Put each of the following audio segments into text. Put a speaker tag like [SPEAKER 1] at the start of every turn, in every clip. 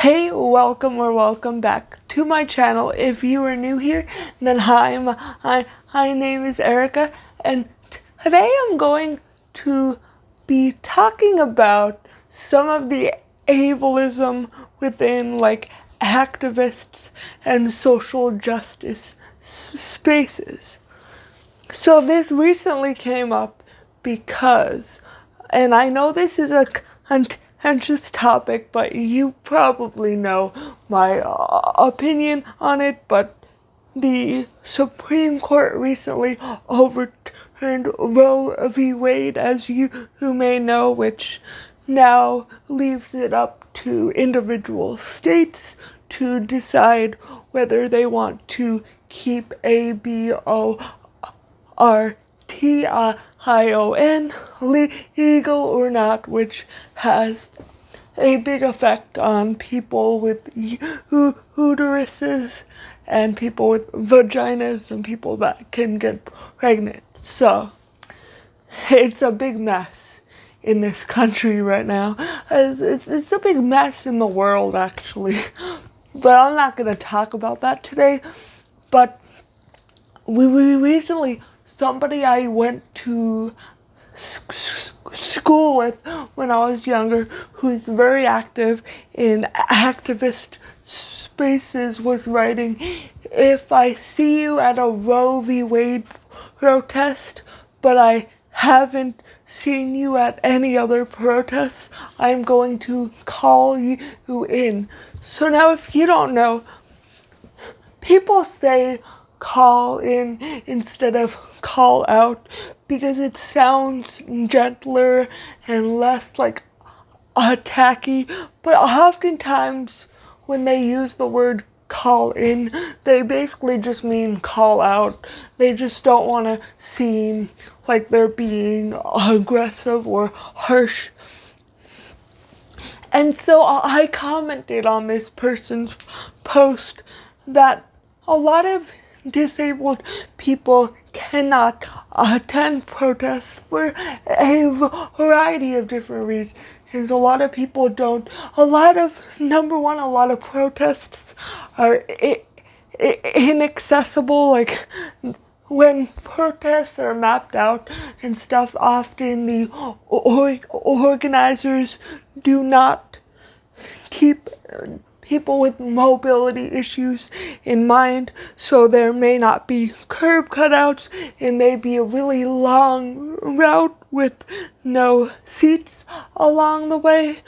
[SPEAKER 1] Hey, welcome back to my channel. If you are new here, then hi, my name is Erica, and today I'm going to be talking about some of the ableism within activists and social justice spaces. So this recently came up because, and I know this is a contentious topic, but you probably know my opinion on it, but the Supreme Court recently overturned Roe v. Wade, as you may know, which now leaves it up to individual states to decide whether they want to keep abortion legal or not, which has a big effect on people with uteruses and people with vaginas and people that can get pregnant. So it's a big mess in this country right now. It's a big mess in the world, actually. But I'm not going to talk about that today. But we recently, somebody I went to school with when I was younger, who's very active in activist spaces, was writing, "If I see you at a Roe v. Wade protest, but I haven't seen you at any other protests, I'm going to call you in." So now, if you don't know, people say call in instead of call out because it sounds gentler and less attacky, but oftentimes when they use the word call in, they basically just mean call out. They just don't want to seem like they're being aggressive or harsh. And so I commented on this person's post that a lot of disabled people cannot attend protests for a variety of different reasons. A lot of people don't. Number one, a lot of protests are inaccessible. Like, when protests are mapped out and stuff, often the organizers do not keep people with mobility issues in mind, so there may not be curb cutouts. It may be a really long route with no seats along the way.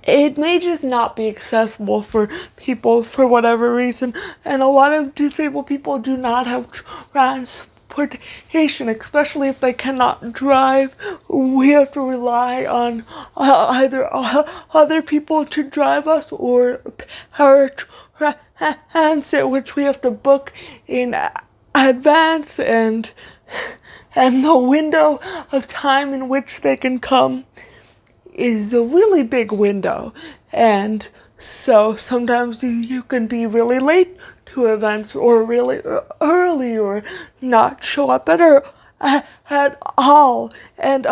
[SPEAKER 1] It may just not be accessible for people for whatever reason, and a lot of disabled people do not have transportation, especially if they cannot drive. We have to rely on either other people to drive us or transit, which we have to book in advance, and the window of time in which they can come is a really big window, and so sometimes you can be really late to events or really early or not show up at all. And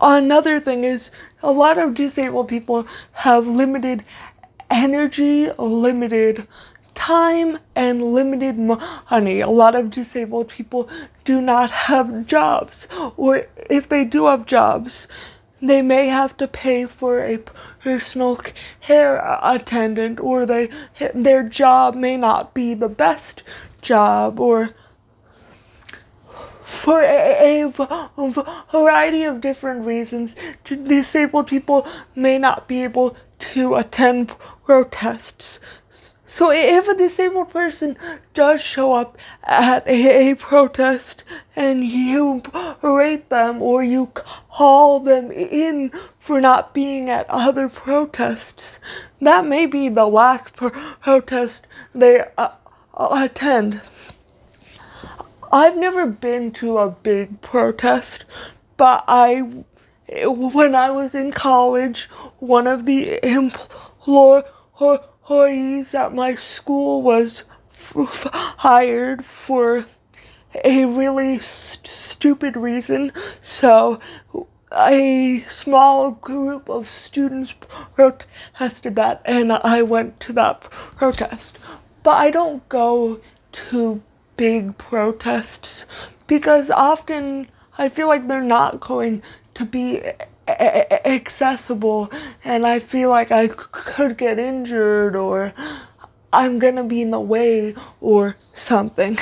[SPEAKER 1] another thing is, a lot of disabled people have limited energy, limited time, and limited money. A lot of disabled people do not have jobs, or if they do have jobs, they may have to pay for a personal care attendant, or their job may not be the best job, or for a variety of different reasons, disabled people may not be able to attend protests. So if a disabled person does show up at a protest and you berate them or you call them in for not being at other protests, that may be the last protest they attend. I've never been to a big protest, but when I was in college, one of the employees at my school was hired for a really stupid reason. So a small group of students protested that, and I went to that protest. But I don't go to big protests because often I feel like they're not going to be accessible, and I feel like I could get injured, or I'm gonna be in the way or something.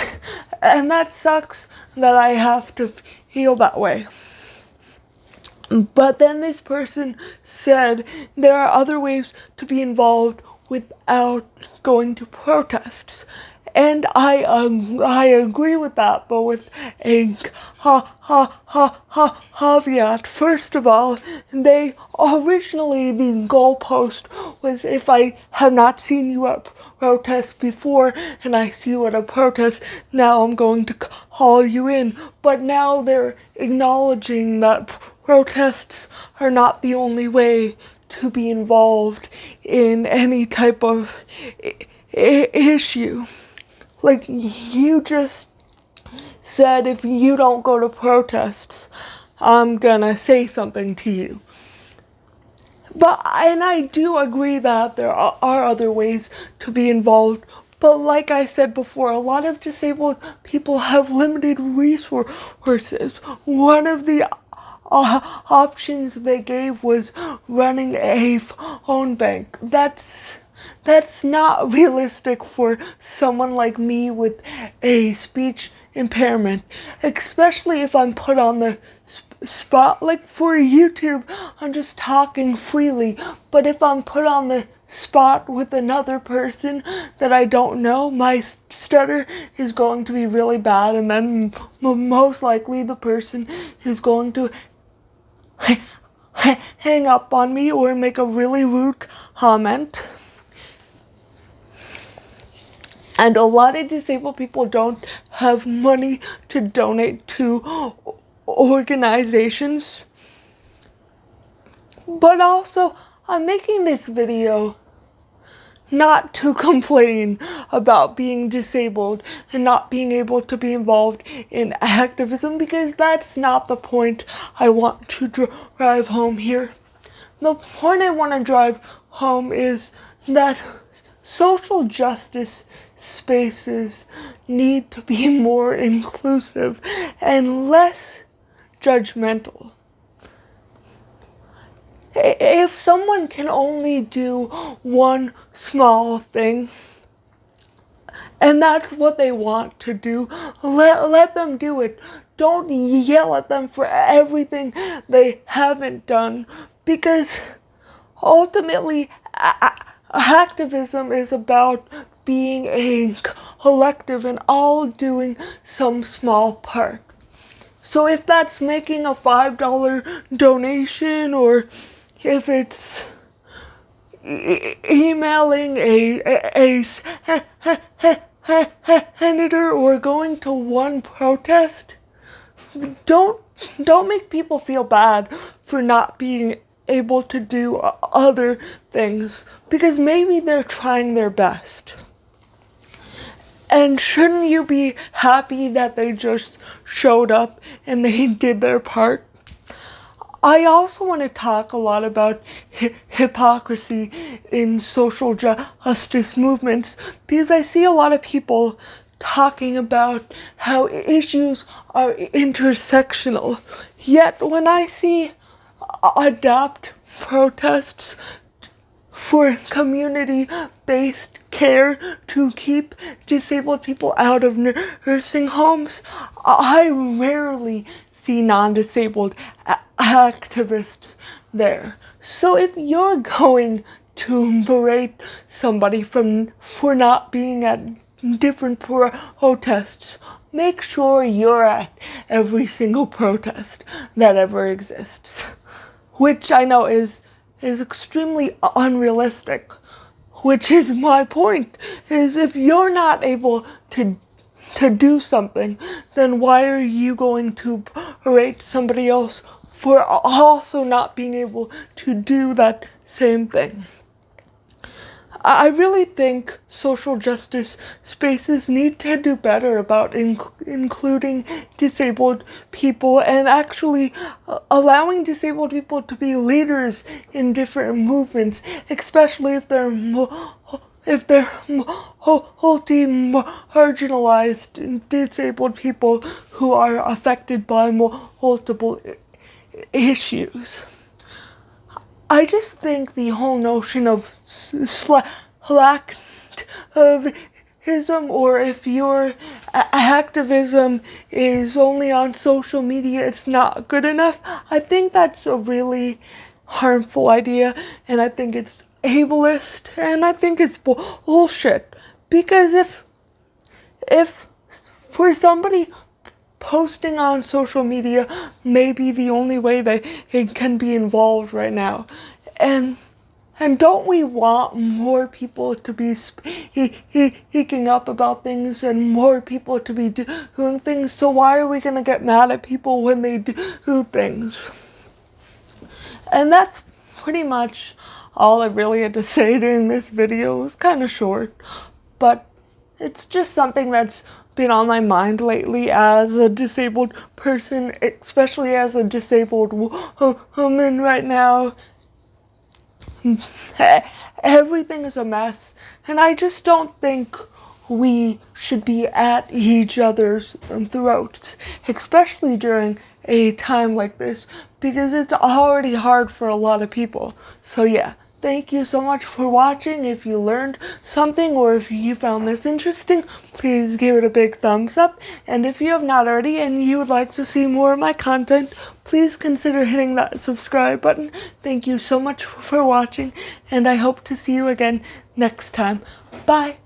[SPEAKER 1] And that sucks that I have to feel that way. But then this person said there are other ways to be involved without going to protests. And I agree with that, but with a caveat. First of all, the goalpost was if I have not seen you at protest before and I see you at a protest, now I'm going to call you in. But now they're acknowledging that protests are not the only way to be involved in any type of issue. Like, you just said if you don't go to protests, I'm gonna say something to you. And I do agree that there are other ways to be involved. But like I said before, a lot of disabled people have limited resources. One of the options they gave was running a phone bank. That's not realistic for someone like me with a speech impairment, especially if I'm put on the spot. Like for YouTube, I'm just talking freely, but if I'm put on the spot with another person that I don't know, my stutter is going to be really bad, and then most likely the person is going to hang up on me or make a really rude comment. And a lot of disabled people don't have money to donate to organizations. But also, I'm making this video not to complain about being disabled and not being able to be involved in activism, because that's not the point I want to drive home here. The point I want to drive home is that social justice spaces need to be more inclusive and less judgmental. If someone can only do one small thing, and that's what they want to do, let them do it. Don't yell at them for everything they haven't done, because ultimately activism is about being a collective and all doing some small part. So if that's making a $5 donation, or if it's emailing a senator, or going to one protest, don't make people feel bad for not being able to do other things, because maybe they're trying their best. And shouldn't you be happy that they just showed up and they did their part? I also want to talk a lot about hypocrisy in social justice movements, because I see a lot of people talking about how issues are intersectional. Yet when I see adapt protests for community-based care to keep disabled people out of nursing homes, I rarely see non-disabled activists there. So if you're going to berate somebody for not being at different protests, make sure you're at every single protest that ever exists. Which I know is extremely unrealistic. Which is my point, is if you're not able to do something, then why are you going to berate somebody else for also not being able to do that same thing? I really think social justice spaces need to do better about including disabled people and actually allowing disabled people to be leaders in different movements, especially if they're multi-marginalized disabled people who are affected by multiple issues. I just think the whole notion of slacktivism, or if your activism is only on social media, it's not good enough. I think that's a really harmful idea, and I think it's ableist, and I think it's bullshit. Because if for somebody posting on social media may be the only way that it can be involved right now. And don't we want more people to be speaking up about things and more people to be doing things? So why are we going to get mad at people when they do things? And that's pretty much all I really had to say during this video. It was kind of short, but it's just something that's been on my mind lately as a disabled person, especially as a disabled woman right now. Everything is a mess, and I just don't think we should be at each other's throats, especially during a time like this, because it's already hard for a lot of people. So yeah. Thank you so much for watching. If you learned something or if you found this interesting, please give it a big thumbs up. And if you have not already and you would like to see more of my content, please consider hitting that subscribe button. Thank you so much for watching, and I hope to see you again next time. Bye.